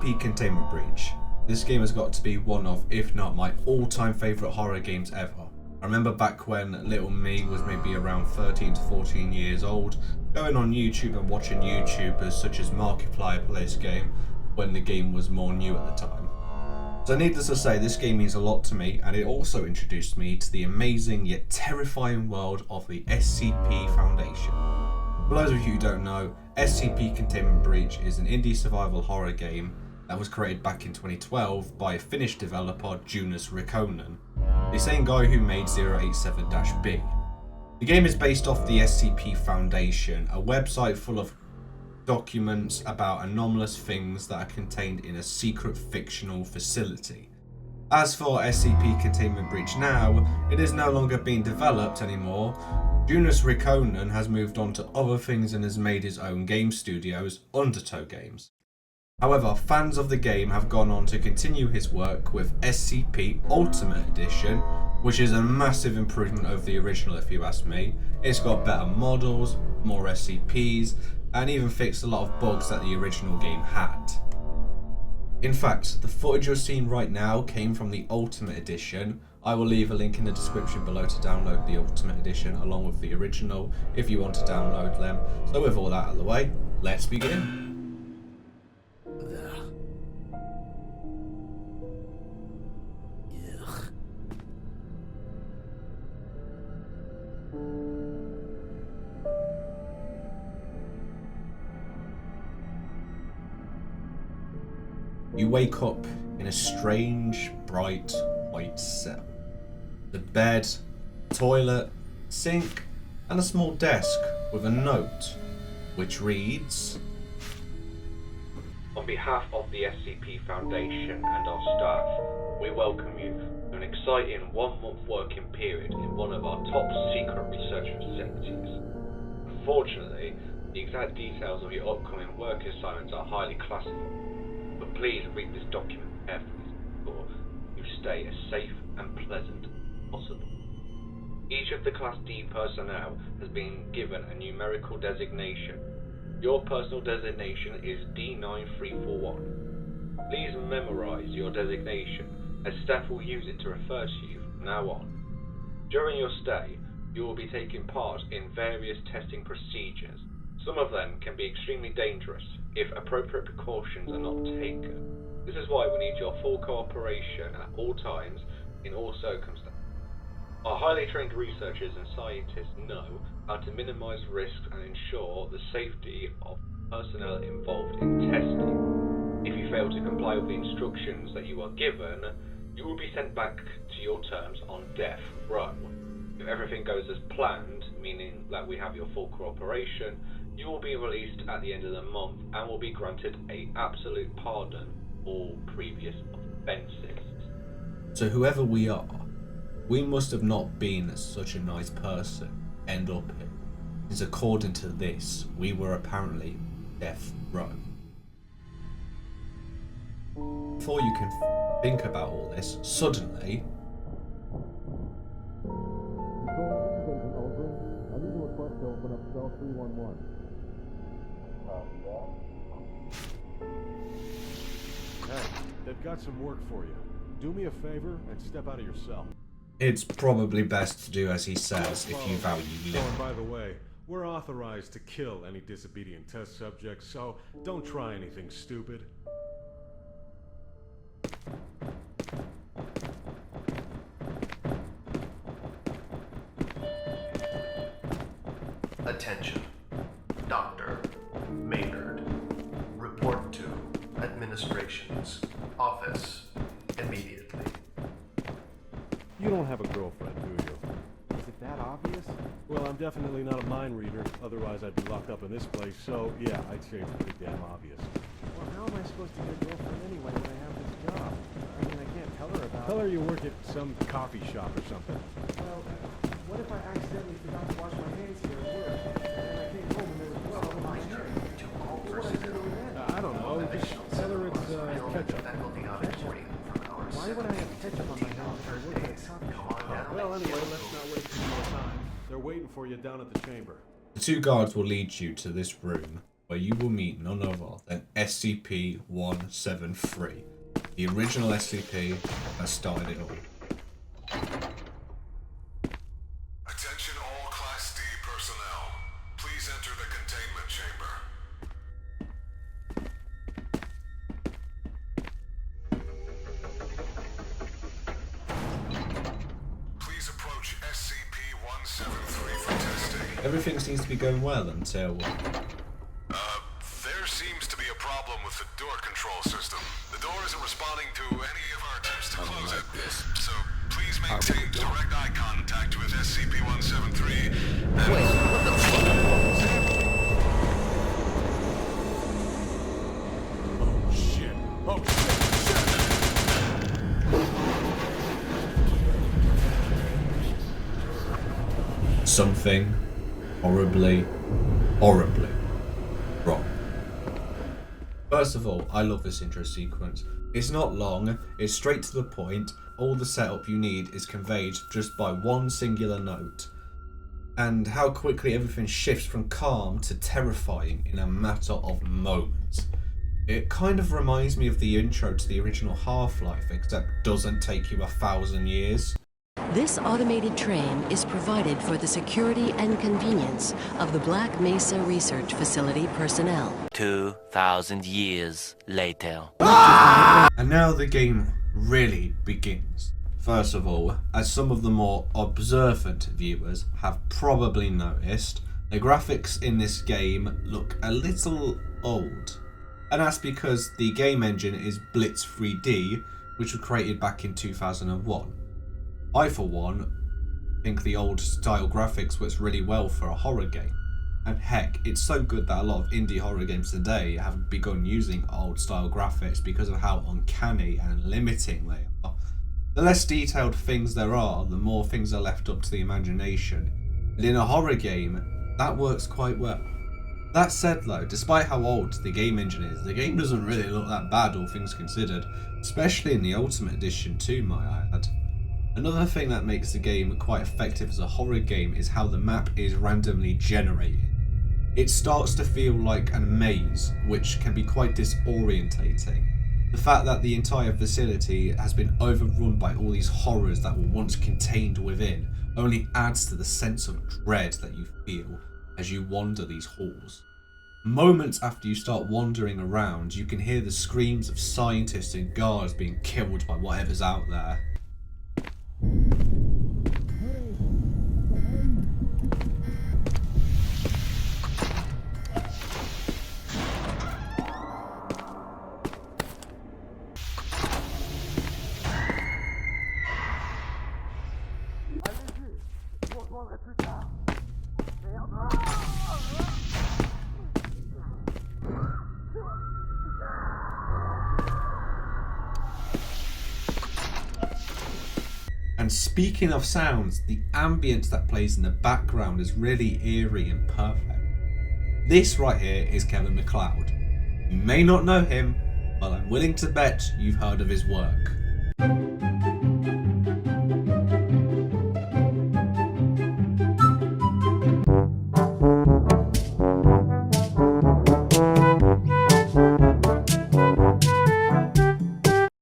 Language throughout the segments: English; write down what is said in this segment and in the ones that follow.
SCP Containment Breach. This game has got to be one of, if not my all-time favourite horror games ever. I remember back when little me was maybe around 13 to 14 years old, going on YouTube and watching YouTubers such as Markiplier play this game when the game was more new at the time. So needless to say, this game means a lot to me, and it also introduced me to the amazing yet terrifying world of the SCP Foundation. For those of you who don't know, SCP Containment Breach is an indie survival horror game that was created back in 2012 by a Finnish developer, Jonas Rikkonen, the same guy who made 087-B. The game is based off the SCP Foundation, a website full of documents about anomalous things that are contained in a secret fictional facility. As for SCP Containment Breach now, it is no longer being developed anymore. Jonas Rikkonen has moved on to other things and has made his own game studios, Undertow Games. However, fans of the game have gone on to continue his work with SCP Ultimate Edition, which is a massive improvement over the original if you ask me. It's got better models, more SCPs, and even fixed a lot of bugs that the original game had. In fact, the footage you're seeing right now came from the Ultimate Edition. I will leave a link in the description below to download the Ultimate Edition along with the original if you want to download them. So with all that out of the way, let's begin. You wake up in a strange, bright, white cell. The bed, toilet, sink, and a small desk with a note, which reads, "On behalf of the SCP Foundation and our staff, we welcome you to an exciting one-month working period in one of our top secret research facilities. Unfortunately, the exact details of your upcoming work assignments are highly classified. But please read this document carefully before you stay as safe and pleasant as possible. Each of the Class D personnel has been given a numerical designation. Your personal designation is D9341. Please memorize your designation, as staff will use it to refer to you from now on. During your stay, you will be taking part in various testing procedures. Some of them can be extremely dangerous if appropriate precautions are not taken. This is why we need your full cooperation at all times, in all circumstances. Our highly trained researchers and scientists know how to minimize risks and ensure the safety of personnel involved in testing. If you fail to comply with the instructions that you are given, you will be sent back to your terms on death row. If everything goes as planned, meaning that we have your full cooperation, you will be released at the end of the month and will be granted an absolute pardon for all previous offences." So whoever we are, we must have not been such a nice person end up here, since according to this, we were apparently death row. Before you can think about all this, suddenly I need a request to open up cell 311. Hey, they've got some work for you. Do me a favor and step out of your cell. it's probably best to do as he says if you value Oh, living. and by the way, we're authorized to kill any disobedient test subjects, so don't try anything stupid. Attention. Dr. Maynard. Report to Administration's office immediately. You don't have a girlfriend, do you? Is it that obvious? Well, I'm definitely not a mind reader, otherwise I'd be locked up in this place, so yeah, I'd say it's pretty damn obvious. Well, how am I supposed to get a girlfriend anyway when I have this job? I mean, I can't tell her about Tell her you work at some coffee shop or something. Well, what if I accidentally forgot to wash my hands here at work? And I came home and there was blood on my hair. What would I do to her then? I don't know, just tell her it's ketchup. Why would I have ketchup on my hands if I work at a coffee shop? Well, anyway, let's not waste any more time. They're waiting for you down at the chamber. The two guards will lead you to this room. where you will meet none other than SCP-173, the original SCP that started it all. Attention all Class D personnel. Please enter the containment chamber. Please approach SCP-173 for testing. Everything seems to be going well until... There seems to be a problem with the door control system. The door isn't responding to any of our attempts to close it. So please maintain direct eye contact with SCP-173. Wait, what the fuck? Oh shit. Oh shit. something horribly wrong. First of all, I love this intro sequence. It's not long, it's straight to the point, all the setup you need is conveyed just by one singular note. And how quickly everything shifts from calm to terrifying in a matter of moments. It kind of reminds me of the intro to the original Half-Life, except doesn't take you 1,000 years. This automated train is provided for the security and convenience of the Black Mesa Research Facility personnel. 2,000 years later. And now the game really begins. First of all, as some of the more observant viewers have probably noticed, the graphics in this game look a little old. And that's because the game engine is Blitz 3D, which was created back in 2001. I, for one, think the old style graphics works really well for a horror game. And heck, it's so good that a lot of indie horror games today have begun using old style graphics because of how uncanny and limiting they are. The less detailed things there are, the more things are left up to the imagination. And in a horror game, that works quite well. That said though, despite how old the game engine is, the game doesn't really look that bad all things considered, especially in the Ultimate Edition too, might I add. Another thing that makes the game quite effective as a horror game is how the map is randomly generated. It starts to feel like a maze, which can be quite disorientating. The fact that the entire facility has been overrun by all these horrors that were once contained within only adds to the sense of dread that you feel as you wander these halls. Moments after you start wandering around, you can hear the screams of scientists and guards being killed by whatever's out there. And speaking of sounds, the ambience that plays in the background is really eerie and perfect. This right here is Kevin MacLeod. You may not know him, but I'm willing to bet you've heard of his work.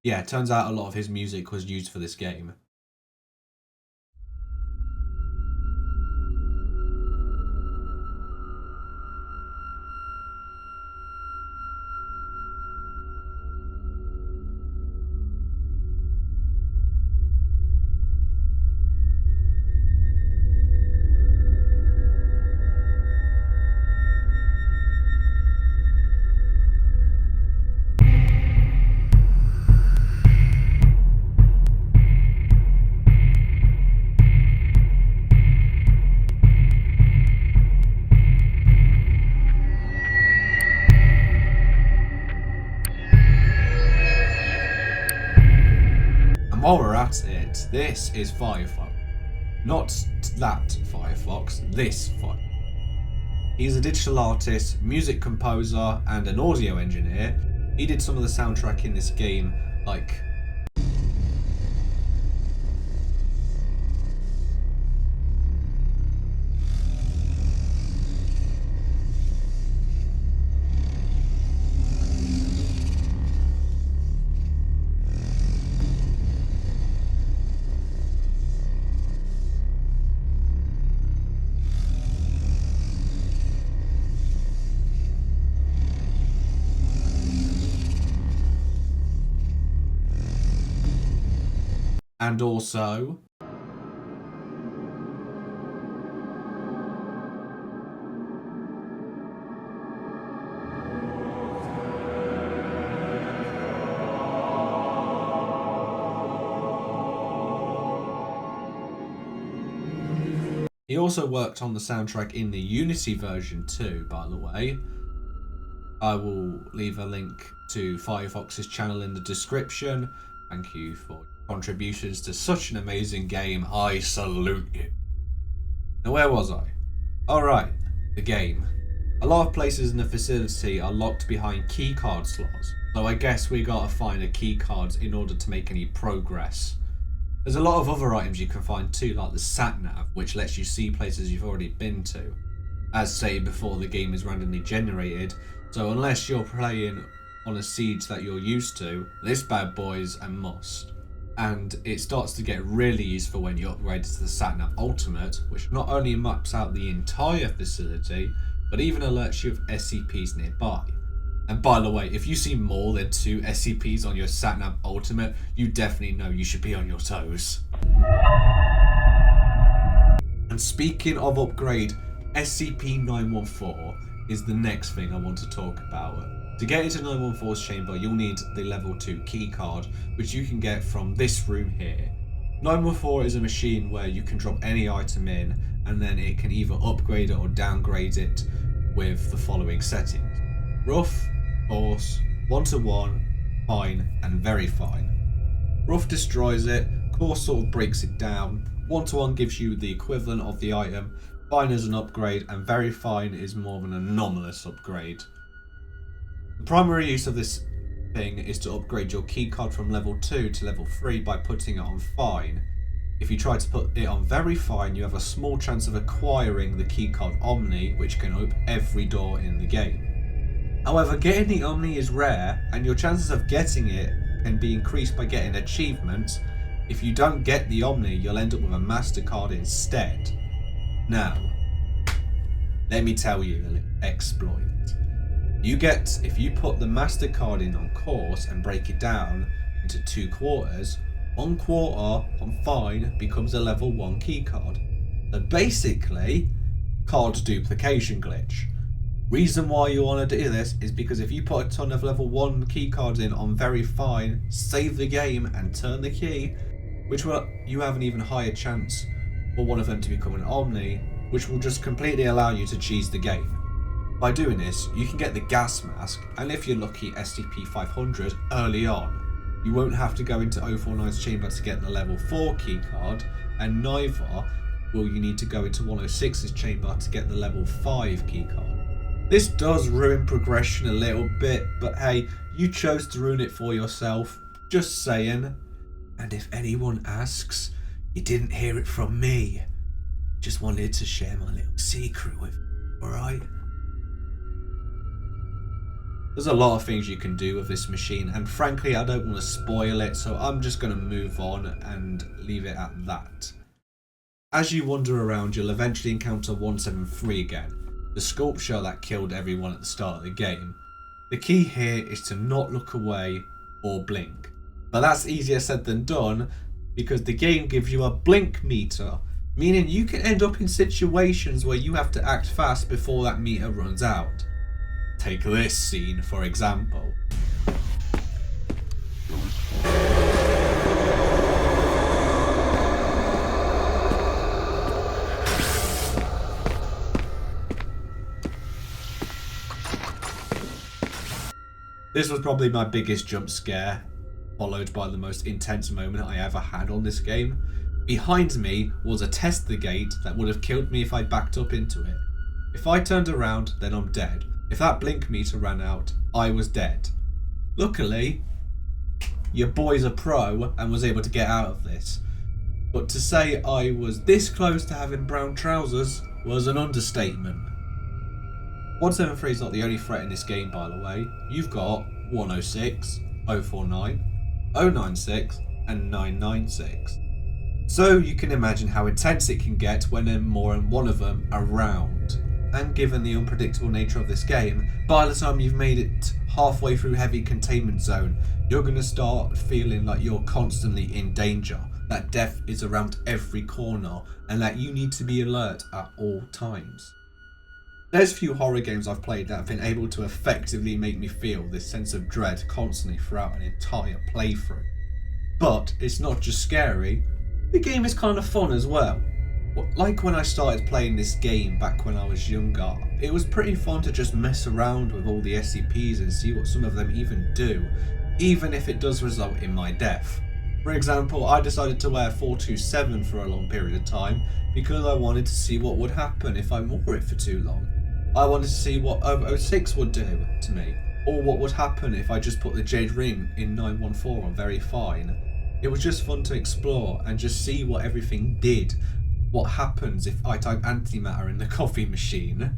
Yeah, it turns out a lot of his music was used for this game. While we're at it, this is Firefox. Not that Firefox, this Firefox. He's a digital artist, music composer, and an audio engineer. He did some of the soundtrack in this game, like... And also, he also worked on the soundtrack in the Unity version too, by the way. I will leave a link to Firefox's channel in the description. Thank you for your contributions to such an amazing game. I salute you. Now, where was I? Alright, the game. A lot of places in the facility are locked behind keycard slots, so I guess we gotta find the keycards in order to make any progress. There's a lot of other items you can find too, like the sat-nav, which lets you see places you've already been to. As stated before, the game is randomly generated, so unless you're playing on a siege that you're used to, this bad boy's a must. And it starts to get really useful when you upgrade to the sat-nav Ultimate, which not only maps out the entire facility, but even alerts you of SCPs nearby. And by the way, if you see more than 2 SCPs on your sat-nav Ultimate, you definitely know you should be on your toes. And speaking of upgrade, SCP-914 is the next thing I want to talk about. To get into 914's chamber, you'll need the level 2 keycard, which you can get from this room here. 914 is a machine where you can drop any item in, and then it can either upgrade it or downgrade it with the following settings: rough, coarse, 1-to-1, fine, and very fine. Rough destroys it, coarse sort of breaks it down, 1-to-1 gives you the equivalent of the item, fine is an upgrade, and very fine is more of an anomalous upgrade. The primary use of this thing is to upgrade your keycard from level 2 to level 3 by putting it on fine. If you try to put it on very fine, you have a small chance of acquiring the keycard Omni, which can open every door in the game. However, getting the Omni is rare, and your chances of getting it can be increased by getting achievements. If you don't get the Omni, you'll end up with a MasterCard instead. Now, let me tell you a little exploit. If you put the MasterCard in on coarse and break it down into 2 quarters, 1 quarter on fine becomes a level 1 keycard. So basically, card duplication glitch. Reason why you want to do this is because if you put a ton of level 1 keycards in on very fine, save the game and turn the key, you have an even higher chance for one of them to become an Omni, which will just completely allow you to cheese the game. By doing this, you can get the gas mask, and if you're lucky, SCP-500 early on. You won't have to go into 049's chamber to get the level 4 keycard, and neither will you need to go into 106's chamber to get the level 5 keycard. This does ruin progression a little bit, but hey, you chose to ruin it for yourself, just saying. And if anyone asks, you didn't hear it from me. Just wanted to share my little secret with you, alright? There's a lot of things you can do with this machine, and frankly I don't want to spoil it, so I'm just going to move on and leave it at that. As you wander around, you'll eventually encounter 173 again, the sculpture that killed everyone at the start of the game. The key here is to not look away or blink. But that's easier said than done, because the game gives you a blink meter, meaning you can end up in situations where you have to act fast before that meter runs out. Take this scene for example. This was probably my biggest jump scare, followed by the most intense moment I ever had on this game. Behind me was a tester gate that would have killed me if I backed up into it. If I turned around, then I'm dead. If that blink meter ran out, I was dead. Luckily, your boy's a pro and was able to get out of this. But to say I was this close to having brown trousers was an understatement. 173 is not the only threat in this game, by the way. You've got 106, 049, 096 and 996. So you can imagine how intense it can get when there are more than one of them around. And given the unpredictable nature of this game, by the time you've made it halfway through heavy containment zone, you're going to start feeling like you're constantly in danger. that death is around every corner and that you need to be alert at all times. There's few horror games I've played that have been able to effectively make me feel this sense of dread constantly throughout an entire playthrough. But it's not just scary, the game is kind of fun as well. Like when I started playing this game back when I was younger, it was pretty fun to just mess around with all the SCPs and see what some of them even do, even if it does result in my death. For example, I decided to wear 427 for a long period of time because I wanted to see what would happen if I wore it for too long. I wanted to see what 006 would do to me, or what would happen if I just put the Jade Ring in 914 on Very Fine. It was just fun to explore and just see what everything did. What happens if I type antimatter in the coffee machine?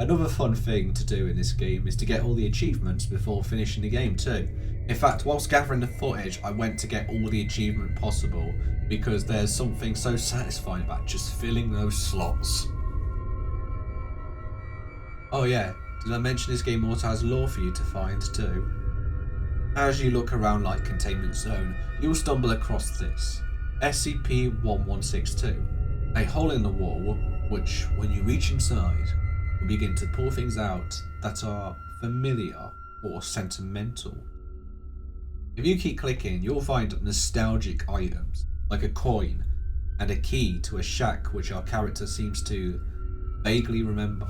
Another fun thing to do in this game is to get all the achievements before finishing the game too. In fact, whilst gathering the footage, I went to get all the achievement possible because there's something so satisfying about just filling those slots. Oh yeah, did I mention this game also has lore for you to find too? As you look around like Containment Zone, you'll stumble across this. SCP-1162. A hole in the wall, which, when you reach inside, will begin to pull things out that are familiar or sentimental. If you keep clicking, you'll find nostalgic items, like a coin, and a key to a shack which our character seems to vaguely remember,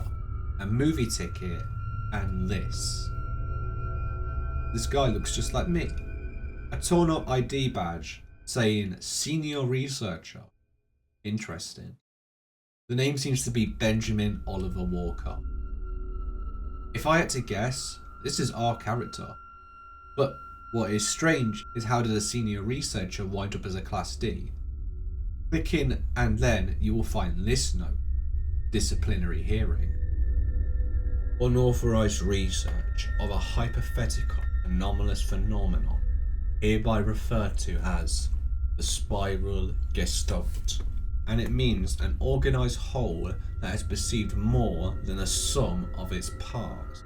a movie ticket, and this. This guy looks just like me. A torn up ID badge saying Senior Researcher. Interesting. The name seems to be Benjamin Oliver Walker. If I had to guess, this is our character. But what is strange is how did a Senior Researcher wind up as a Class D? Clicking and then you will find this note. Disciplinary hearing. Unauthorized research of a hypothetical anomalous phenomenon, hereby referred to as the spiral gestalt, and it means an organized whole that is perceived more than the sum of its parts.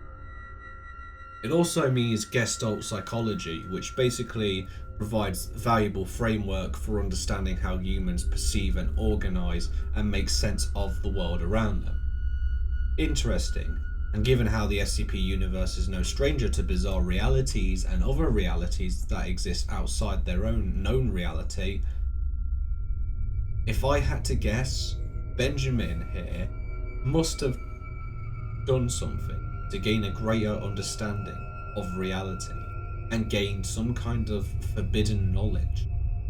It also means gestalt psychology, which basically provides valuable framework for understanding how humans perceive and organize and make sense of the world around them. Interesting. And given how the SCP universe is no stranger to bizarre realities and other realities that exist outside their own known reality, if I had to guess, Benjamin here must have done something to gain a greater understanding of reality and gained some kind of forbidden knowledge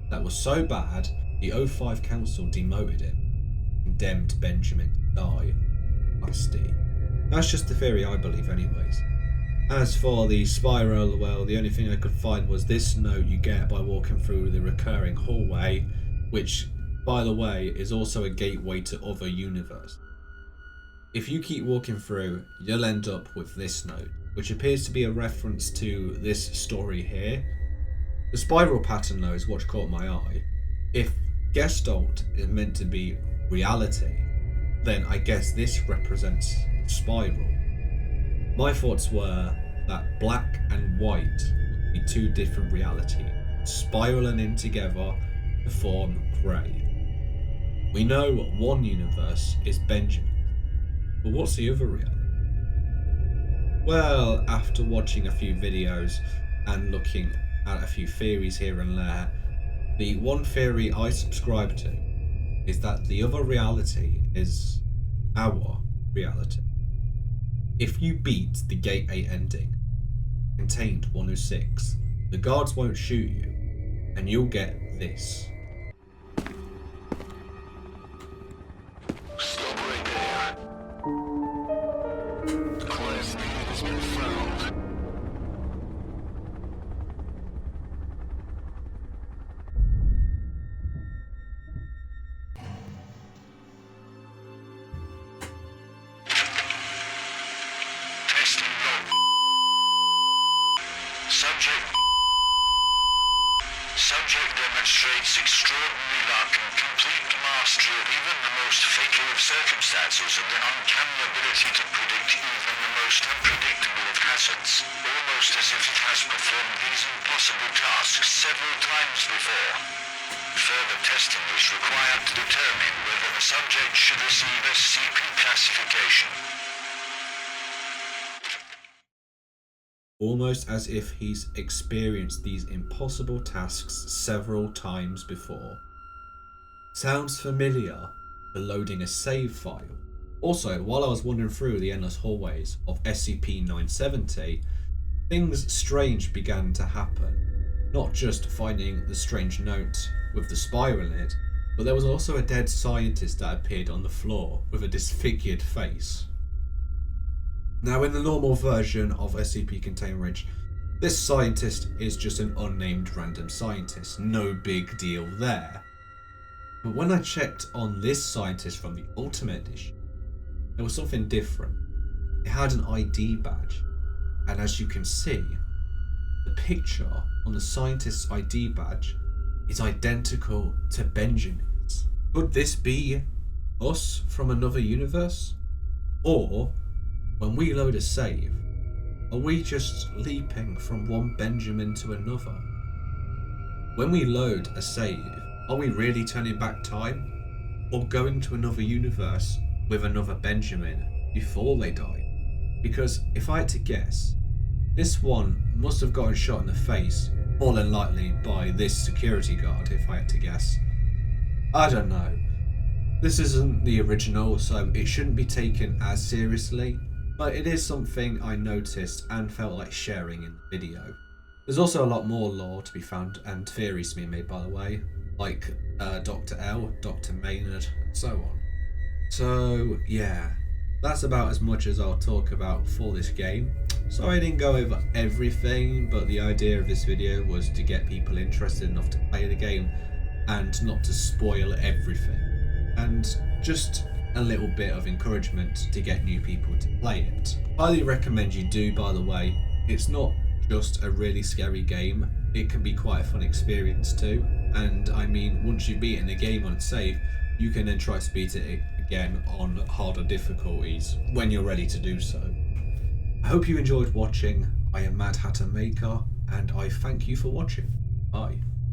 that was so bad the O5 Council demoted him, condemned Benjamin to die. Class D. That's just the theory I believe anyways. As for the spiral, well, the only thing I could find was this note you get by walking through the recurring hallway, which, by the way, is also a gateway to other universes. If you keep walking through, you'll end up with this note, which appears to be a reference to this story here. The spiral pattern though is what caught my eye. If Gestalt is meant to be reality, then I guess this represents spiral. My thoughts were that black and white would be two different realities, spiraling in together to form grey. We know one universe is Benjamin, but what's the other reality? Well, after watching a few videos and looking at a few theories here and there, the one theory I subscribe to is that the other reality is our reality. If you beat the Gate 8 ending, contained 106, the guards won't shoot you, and you'll get this. Stop right there. Class D has been found. Testing low. Subject demonstrates extraordinary luck and complete mastery of even the most fatal of circumstances and an uncanny ability to predict even the most unpredictable of hazards, almost as if it has performed these impossible tasks several times before. Further testing is required to determine whether the subject should receive SCP classification. Almost as if he's experienced these impossible tasks several times before. Sounds familiar for loading a save file. Also, while I was wandering through the endless hallways of SCP-970, things strange began to happen. Not just finding the strange note with the spiral in it, but there was also a dead scientist that appeared on the floor with a disfigured face. Now, in the normal version of SCP Containment Breach, this scientist is just an unnamed random scientist, no big deal there. But when I checked on this scientist from the Ultimate Edition, there was something different. It had an ID badge, and as you can see, the picture on the scientist's ID badge is identical to Benjamin's. Could this be us from another universe? Or, when we load a save, are we just leaping from one Benjamin to another? When we load a save, are we really turning back time? Or going to another universe with another Benjamin before they die? Because if I had to guess, this one must have gotten shot in the face, more than likely by this security guard, if I had to guess. I don't know. This isn't the original, so it shouldn't be taken as seriously, but it is something I noticed and felt like sharing in the video. There's also a lot more lore to be found and theories to be made, by the way, like Dr. L, Dr. Maynard, and so on. So yeah, that's about as much as I'll talk about for this game. Sorry I didn't go over everything, but the idea of this video was to get people interested enough to play the game and not to spoil everything. And just a little bit of encouragement to get new people to play it. Highly recommend you do, by the way. It's not just a really scary game, it can be quite a fun experience too. And I mean, once you've beaten the game on save, you can then try to beat it again on harder difficulties when you're ready to do so. I hope you enjoyed watching. I am Mad Hatter Maker, and I thank you for watching. Bye.